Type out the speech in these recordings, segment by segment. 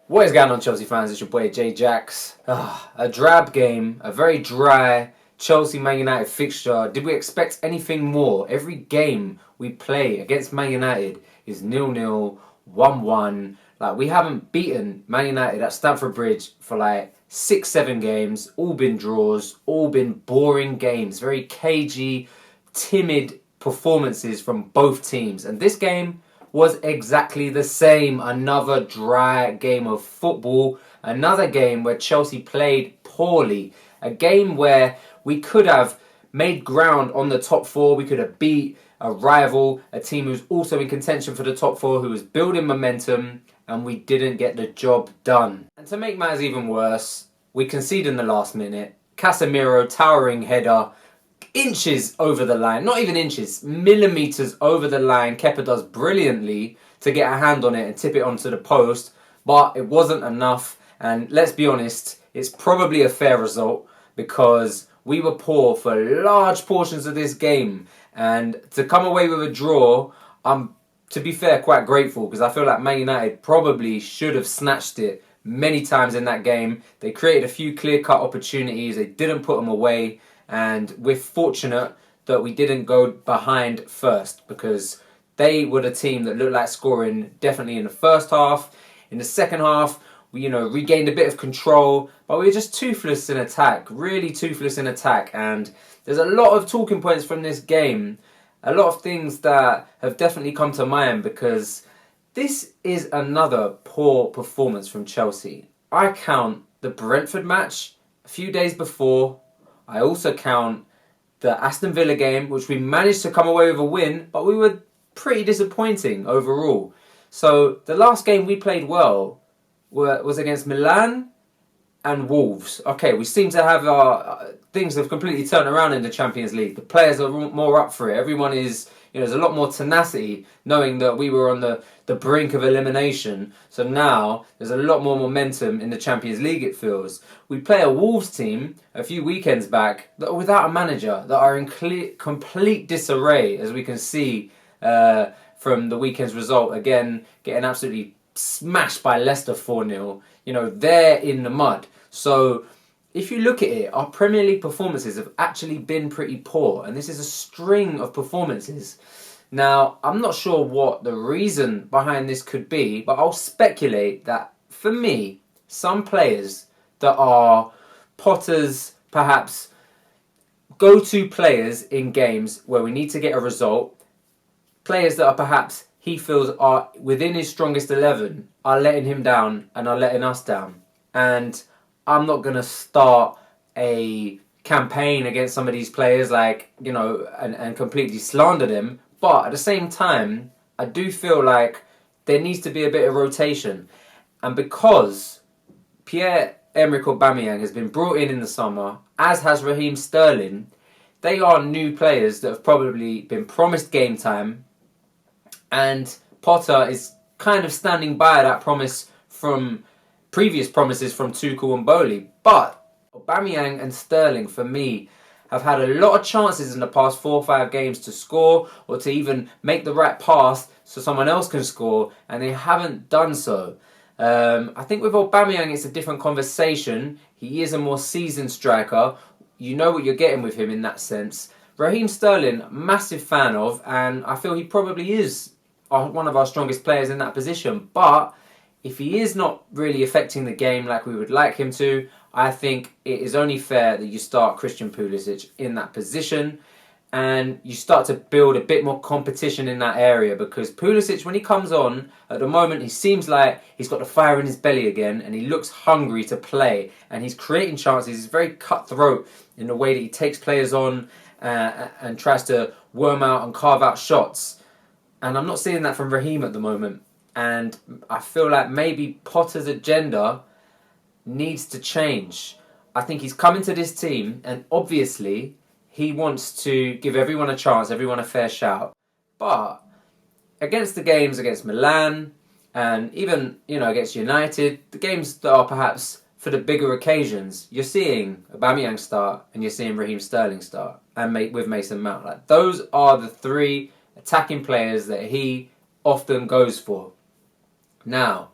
What is going on, Chelsea fans? It's your boy J Jax. A drab game, a very dry Chelsea Man United fixture. Did we expect anything more? Every game we play against Man United is 0-0, 1-1. Like, we haven't beaten Man United at Stamford Bridge for like 6-7 games. All been draws, all been boring games. Very cagey, timid performances from both teams. And this game was exactly the same. Another dry game of football. Another game where Chelsea played poorly. A game where we could have made ground on the top four. We could have beat a rival, a team who's also in contention for the top four, who was building momentum, and we didn't get the job done. And to make matters even worse, we conceded in the last minute. Casemiro, towering header, inches over the line, not even inches, millimetres over the line. Kepa does brilliantly to get a hand on it and tip it onto the post, but it wasn't enough. And let's be honest, it's probably a fair result because we were poor for large portions of this game. And to come away with a draw, I'm, to be fair, quite grateful because I feel like Man United probably should have snatched it many times in that game. They created a few clear-cut opportunities. They didn't put them away. And we're fortunate that we didn't go behind first because they were the team that looked like scoring definitely in the first half. In the second half, we regained a bit of control, but we were just toothless in attack, really toothless in attack. And there's a lot of talking points from this game, a lot of things that have definitely come to mind because this is another poor performance from Chelsea. I count the Brentford match a few days before. I also count the Aston Villa game, which we managed to come away with a win, but we were pretty disappointing overall. So the last game we played well was against Milan and Wolves. Okay, we seem to have our things have completely turned around in the Champions League. The players are more up for it. Everyone is, there's a lot more tenacity knowing that we were on the brink of elimination. So now there's a lot more momentum in the Champions League, it feels. We play a Wolves team a few weekends back that are without a manager, that are in complete disarray, as we can see from the weekend's result. Again, getting absolutely smashed by Leicester 4-0. They're in the mud. So if you look at it, our Premier League performances have actually been pretty poor. And this is a string of performances. Now, I'm not sure what the reason behind this could be, but I'll speculate that, for me, some players that are Potter's, perhaps, go-to players in games where we need to get a result, players that are perhaps he feels are within his strongest 11, are letting him down and are letting us down. And I'm not going to start a campaign against some of these players and completely slander them. But at the same time, I do feel like there needs to be a bit of rotation. And because Pierre-Emerick Aubameyang has been brought in the summer, as has Raheem Sterling, they are new players that have probably been promised game time. And Potter is kind of standing by that promise from previous promises from Tuchel and Bowley. But Aubameyang and Sterling, for me, have had a lot of chances in the past 4 or 5 games to score or to even make the right pass so someone else can score, and they haven't done so. I think with Aubameyang, it's a different conversation. He is a more seasoned striker. You know what you're getting with him in that sense. Raheem Sterling, massive fan of, and I feel he probably is one of our strongest players in that position. But if he is not really affecting the game like we would like him to, I think it is only fair that you start Christian Pulisic in that position and you start to build a bit more competition in that area, because Pulisic, when he comes on, at the moment he seems like he's got the fire in his belly again and he looks hungry to play and he's creating chances. He's very cutthroat in the way that he takes players on and tries to worm out and carve out shots. And I'm not seeing that from Raheem at the moment. And I feel like maybe Potter's agenda needs to change. I think he's come into this team and obviously he wants to give everyone a chance, everyone a fair shout. But against the games against Milan and even, against United, the games that are perhaps for the bigger occasions, you're seeing Aubameyang start and you're seeing Raheem Sterling start and with Mason Mount. Like, those are the 3 attacking players that he often goes for. Now,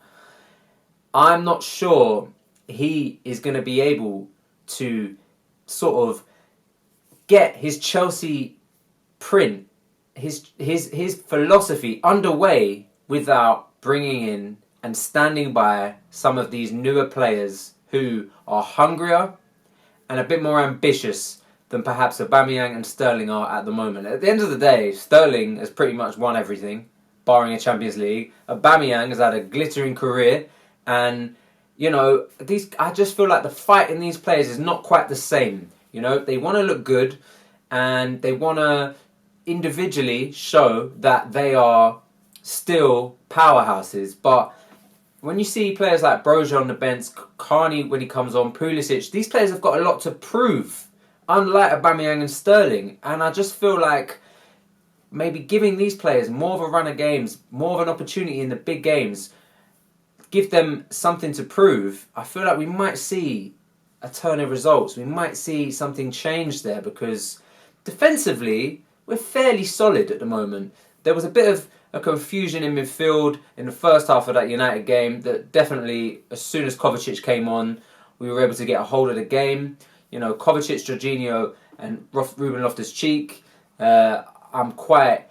I'm not sure he is going to be able to sort of get his Chelsea print, his philosophy underway without bringing in and standing by some of these newer players who are hungrier and a bit more ambitious than perhaps Aubameyang and Sterling are at the moment. At the end of the day, Sterling has pretty much won everything, barring a Champions League. Aubameyang has had a glittering career, and I just feel like the fight in these players is not quite the same. They want to look good, and they want to individually show that they are still powerhouses. But when you see players like Broja on the bench, Carney when he comes on, Pulisic, these players have got a lot to prove, unlike Aubameyang and Sterling. And I just feel like maybe giving these players more of a run of games, more of an opportunity in the big games, give them something to prove. I feel like we might see a turn of results. We might see something change there, because defensively, we're fairly solid at the moment. There was a bit of a confusion in midfield in the first half of that United game that definitely, as soon as Kovacic came on, we were able to get a hold of the game. Kovacic, Jorginho and Ruben Loftus-Cheek. I'm quite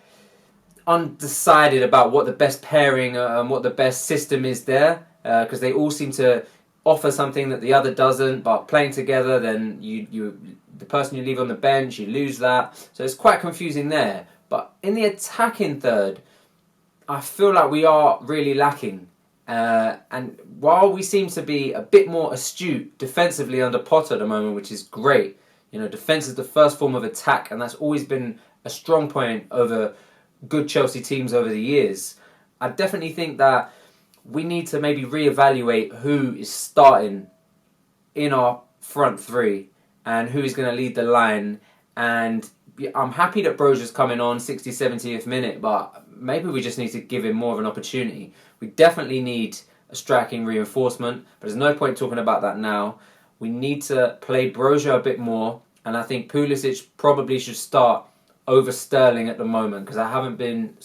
undecided about what the best pairing and what the best system is there, because they all seem to offer something that the other doesn't. But playing together, then the person you leave on the bench, you lose that. So it's quite confusing there. But in the attacking third, I feel like we are really lacking. And while we seem to be a bit more astute defensively under Potter at the moment, which is great, defence is the first form of attack, and that's always been a strong point over good Chelsea teams over the years. I definitely think that we need to maybe reevaluate who is starting in our front three and who is going to lead the line. And I'm happy that Broja's coming on 60th, 70th minute, but maybe we just need to give him more of an opportunity. We definitely need a striking reinforcement, but there's no point talking about that now. We need to play Broja a bit more, and I think Pulisic probably should start over Sterling at the moment, because I haven't been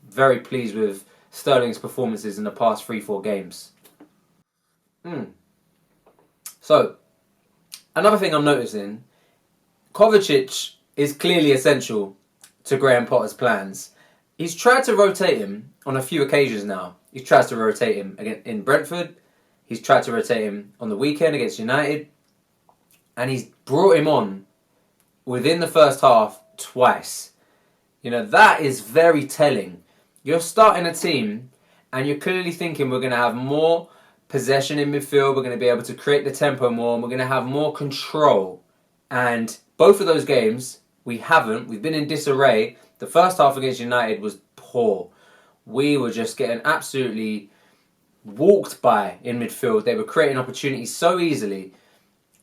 very pleased with Sterling's performances in the past 3-4 games. So, another thing I'm noticing, Kovacic is clearly essential to Graham Potter's plans. He's tried to rotate him on a few occasions now. He's tried to rotate him in Brentford. He's tried to rotate him on the weekend against United. And he's brought him on within the first half twice. That is very telling. You're starting a team and you're clearly thinking we're going to have more possession in midfield, we're going to be able to create the tempo more, and we're going to have more control. And both of those games, we haven't. We've been in disarray. The first half against United was poor. We were just getting absolutely walked by in midfield. They were creating opportunities so easily.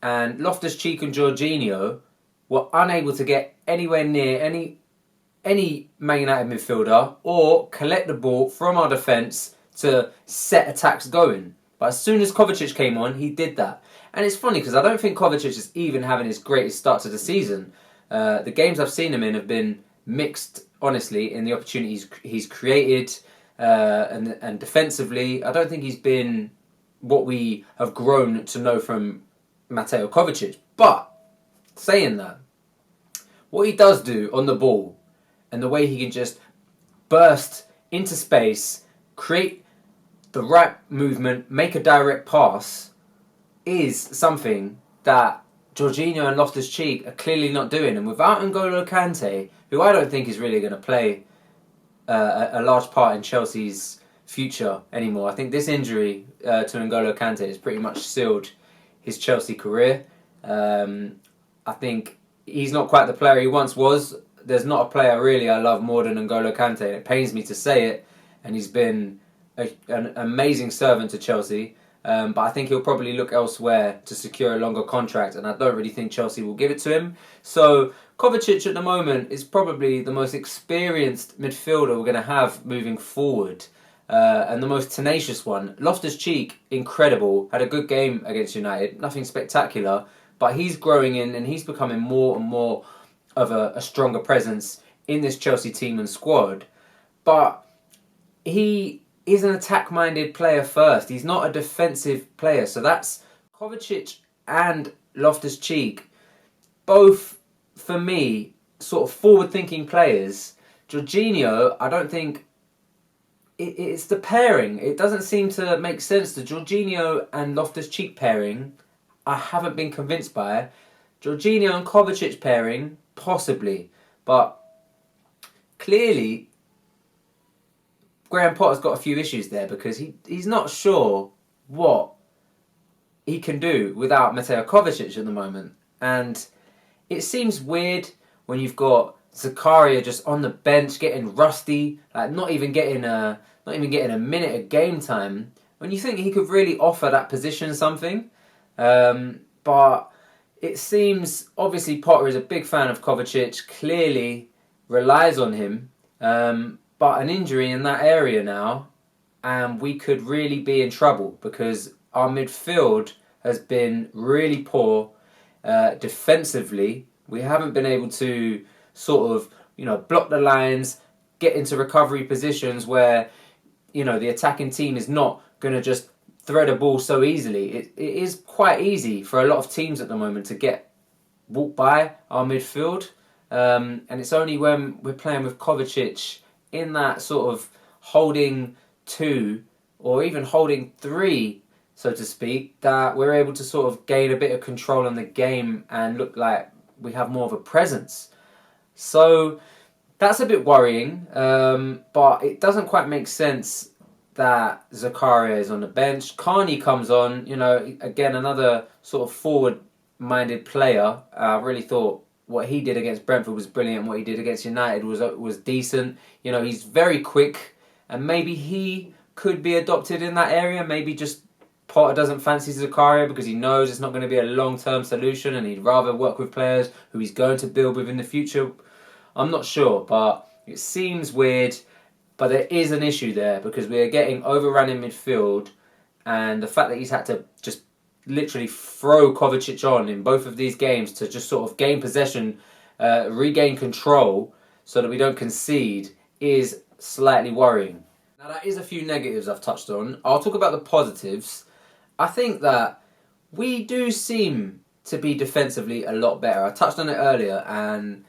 And Loftus-Cheek and Jorginho were unable to get anywhere near any Man United midfielder or collect the ball from our defence to set attacks going. But as soon as Kovacic came on, he did that. And it's funny because I don't think Kovacic is even having his greatest start to the season. The games I've seen him in have been mixed, honestly, in the opportunities he's created and defensively. I don't think he's been what we have grown to know from Mateo Kovacic. But saying that, what he does do on the ball and the way he can just burst into space, create the right movement, make a direct pass, is something that Jorginho and Loftus-Cheek are clearly not doing. And without N'Golo Kante, who I don't think is really going to play a large part in Chelsea's future anymore. I think this injury to N'Golo Kante has pretty much sealed his Chelsea career. I think he's not quite the player he once was. There's not a player really I love more than N'Golo Kante, and it pains me to say it. And he's been an amazing servant to Chelsea. But I think he'll probably look elsewhere to secure a longer contract, and I don't really think Chelsea will give it to him. So Kovacic at the moment is probably the most experienced midfielder we're going to have moving forward, and the most tenacious one. Loftus-Cheek, incredible, had a good game against United, nothing spectacular, but he's growing in and he's becoming more and more of a stronger presence in this Chelsea team and squad. But he is an attack-minded player first. He's not a defensive player. So that's Kovacic and Loftus-Cheek, both, for me, sort of forward-thinking players. Jorginho, I don't think... It's the pairing. It doesn't seem to make sense. The Jorginho and Loftus-Cheek pairing, I haven't been convinced by. Jorginho and Kovacic pairing, possibly. But clearly, Graham Potter's got a few issues there because he's not sure what he can do without Mateo Kovacic at the moment. And it seems weird when you've got Zakaria just on the bench getting rusty, like not even getting a minute of game time, when you think he could really offer that position something. But it seems, obviously Potter is a big fan of Kovacic, clearly relies on him, but an injury in that area now, and we could really be in trouble because our midfield has been really poor defensively. We haven't been able to sort of, block the lines, get into recovery positions where, the attacking team is not going to just thread a ball so easily. It is quite easy for a lot of teams at the moment to walk by our midfield. And it's only when we're playing with Kovacic in that sort of holding 2 or even holding 3, so to speak, that we're able to sort of gain a bit of control on the game and look like we have more of a presence. So that's a bit worrying, but it doesn't quite make sense that Zakaria is on the bench. Carney comes on, again, another sort of forward-minded player. I really thought what he did against Brentford was brilliant. What he did against United was decent. He's very quick, and maybe he could be adopted in that area. Maybe just Potter doesn't fancy Zakaria because he knows it's not going to be a long-term solution and he'd rather work with players who he's going to build with in the future. I'm not sure, but it seems weird. But there is an issue there because we are getting overrun in midfield, and the fact that he's had to just literally throw Kovacic on in both of these games to just sort of gain possession, regain control so that we don't concede is slightly worrying. Now that is a few negatives I've touched on. I'll talk about the positives. I think that we do seem to be defensively a lot better. I touched on it earlier, and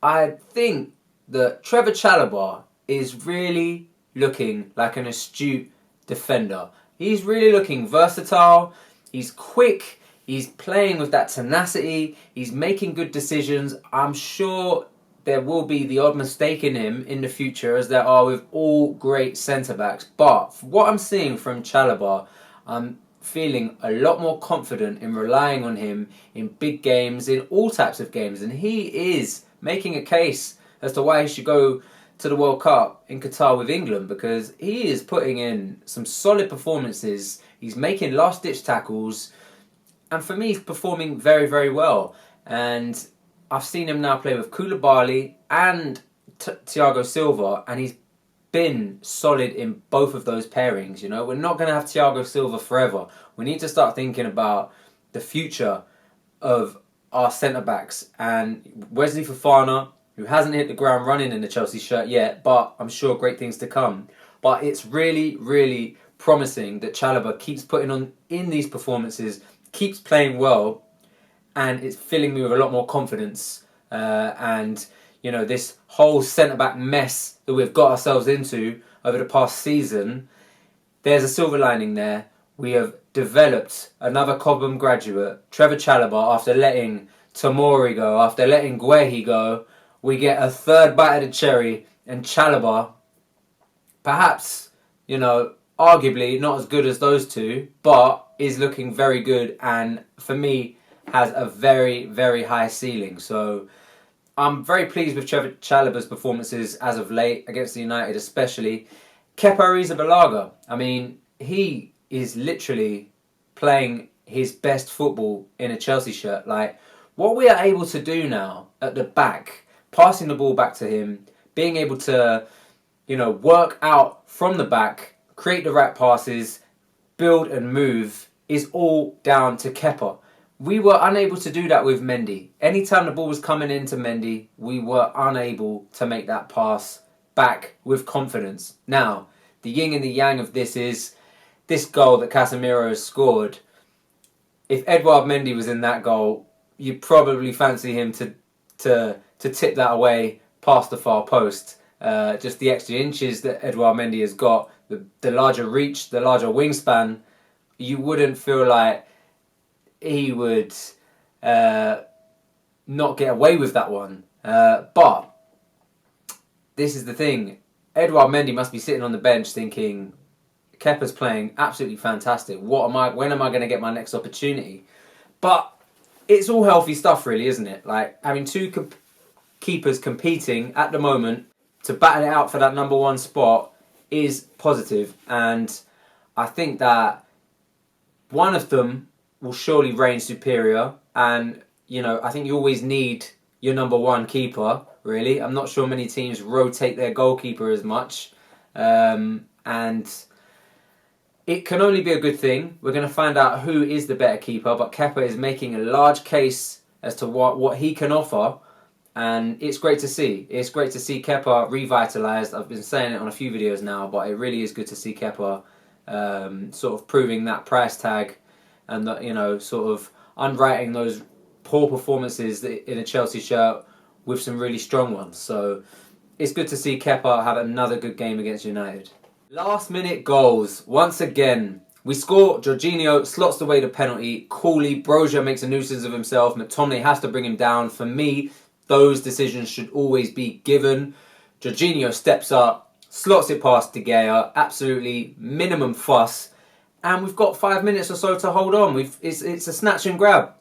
I think that Trevor CHALOBAH is really looking like an astute defender. He's really looking versatile. He's quick. He's playing with that tenacity. He's making good decisions. I'm sure there will be the odd mistake in him in the future, as there are with all great centre-backs. But for what I'm seeing from CHALOBAH, I'm feeling a lot more confident in relying on him in big games, in all types of games. And he is making a case as to why he should go to the World Cup in Qatar with England, because he is putting in some solid performances. He's making last-ditch tackles, and for me, he's performing very, very well. And I've seen him now play with Koulibaly and Thiago Silva, and he's been solid in both of those pairings. We're not going to have Thiago Silva forever. We need to start thinking about the future of our centre-backs. And Wesley Fofana, who hasn't hit the ground running in the Chelsea shirt yet, but I'm sure great things to come. But it's really, really promising that CHALOBAH keeps putting on in these performances, keeps playing well, and it's filling me with a lot more confidence. This whole centre-back mess that we've got ourselves into over the past season, there's a silver lining there. We have developed another Cobham graduate, Trevor CHALOBAH, after letting Tomori go, after letting Guehi go. We get a third bite of the cherry, and CHALOBAH, perhaps, arguably not as good as those two, but is looking very good, and for me, has a very, very high ceiling. So I'm very pleased with Trevor CHALOBAH's performances as of late, against the United especially. Kepa Arrizabalaga, he is literally playing his best football in a Chelsea shirt. Like, what we are able to do now at the back, passing the ball back to him, being able to, work out from the back, create the right passes, build and move, is all down to Kepa. We were unable to do that with Mendy. Anytime the ball was coming into Mendy, we were unable to make that pass back with confidence. Now, the yin and the yang of this is this goal that Casemiro has scored. If Edouard Mendy was in that goal, you'd probably fancy him to tip that away past the far post. Just the extra inches that Edouard Mendy has got, the larger reach, the larger wingspan, you wouldn't feel like he would not get away with that one. But this is the thing. Edouard Mendy must be sitting on the bench thinking, Kepa's playing absolutely fantastic. When am I going to get my next opportunity? But it's all healthy stuff, really, isn't it? Like, having two keepers competing at the moment to battle it out for that number one spot is positive. And I think that one of them will surely reign superior. And, you know, I think you always need your number one keeper, really. I'm not sure many teams rotate their goalkeeper as much. And it can only be a good thing. We're going to find out who is the better keeper, but Kepa is making a large case as to what he can offer, and it's great to see. It's great to see Kepa revitalised. I've been saying it on a few videos now, but it really is good to see Kepa sort of proving that price tag and that, you know, sort of unwriting those poor performances in a Chelsea shirt with some really strong ones. So it's good to see Kepa have another good game against United. Last minute goals. Once again, we score. Jorginho slots away the penalty. Coolly, Brozier makes a nuisance of himself. McTominay has to bring him down. For me, those decisions should always be given. Jorginho steps up, slots it past De Gea. Absolutely minimum fuss. And we've got 5 minutes or so to hold on. It's a snatch and grab.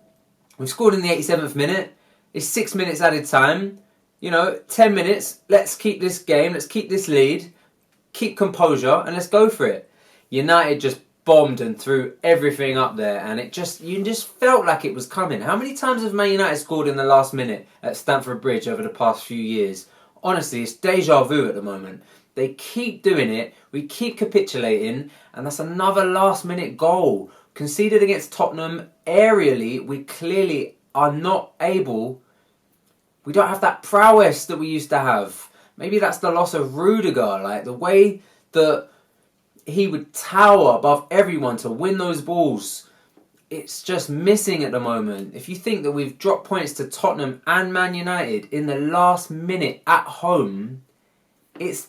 We've scored in the 87th minute. It's 6 minutes added time. You know, 10 minutes. Let's keep this game. Let's keep this lead. Keep composure and let's go for it. United just bombed and threw everything up there, and you just felt like it was coming. How many times have Man United scored in the last minute at Stamford Bridge over the past few years? Honestly, it's deja vu at the moment. They keep doing it, we keep capitulating, and that's another last minute goal. Conceded against Tottenham aerially, we clearly are not able, we don't have that prowess that we used to have. Maybe that's the loss of Rudiger, like the way that he would tower above everyone to win those balls. It's just missing at the moment. If you think that we've dropped points to Tottenham and Man United in the last minute at home, it's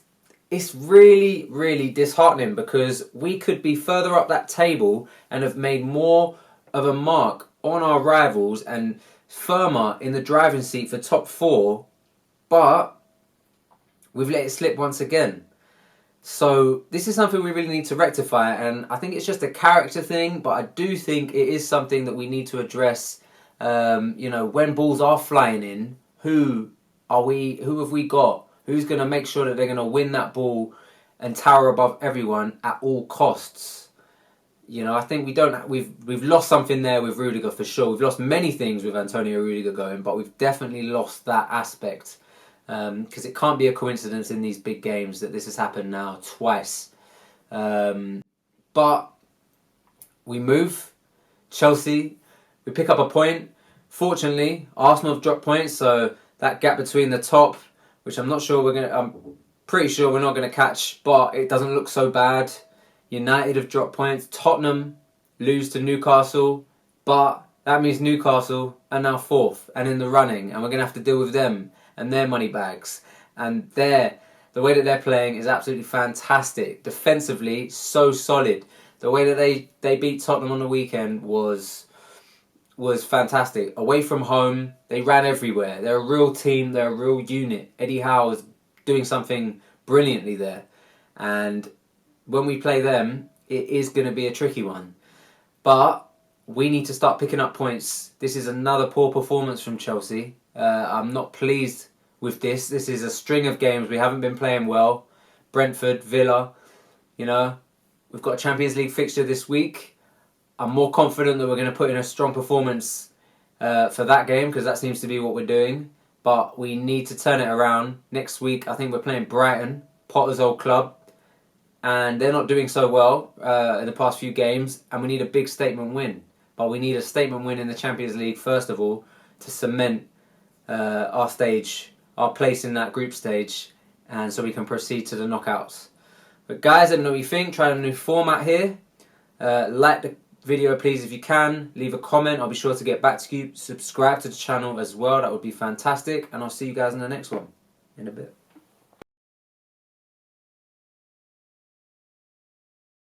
really, really disheartening, because we could be further up that table and have made more of a mark on our rivals and firmer in the driving seat for top four, but we've let it slip once again. So this is something we really need to rectify, and I think it's just a character thing, but I do think it is something that we need to address. You know, when balls are flying in, who have we got? Who's going to make sure that they're going to win that ball and tower above everyone at all costs? You know, I think we've lost something there with Rudiger for sure. We've lost many things with Antonio Rudiger going, but we've definitely lost that aspect. Because it can't be a coincidence in these big games that this has happened now twice. But we move. Chelsea, we pick up a point. Fortunately, Arsenal have dropped points, so that gap between the top, which I'm pretty sure we're not gonna catch, but it doesn't look so bad. United have dropped points. Tottenham lose to Newcastle, but that means Newcastle are now fourth and in the running, and we're gonna have to deal with them and their money bags. And the way that they're playing is absolutely fantastic. Defensively, so solid. The way that they beat Tottenham on the weekend was fantastic. Away from home, they ran everywhere. They're a real team, they're a real unit. Eddie Howe is doing something brilliantly there. And when we play them, it is going to be a tricky one. But we need to start picking up points. This is another poor performance from Chelsea. I'm not pleased with this. This is a string of games. We haven't been playing well. Brentford, Villa, you know. We've got a Champions League fixture this week. I'm more confident that we're going to put in a strong performance for that game, because that seems to be what we're doing. But we need to turn it around. Next week, I think we're playing Brighton, Potter's old club. And they're not doing so well in the past few games. And we need a big statement win. But we need a statement win in the Champions League, first of all, to cement our place in that group stage, and so we can proceed to the knockouts. But guys, let me know what you think. Trying a new format here. Like the video please if you can. Leave a comment. I'll be sure to get back to you. Subscribe to the channel as well. That would be fantastic. And I'll see you guys in the next one in a bit.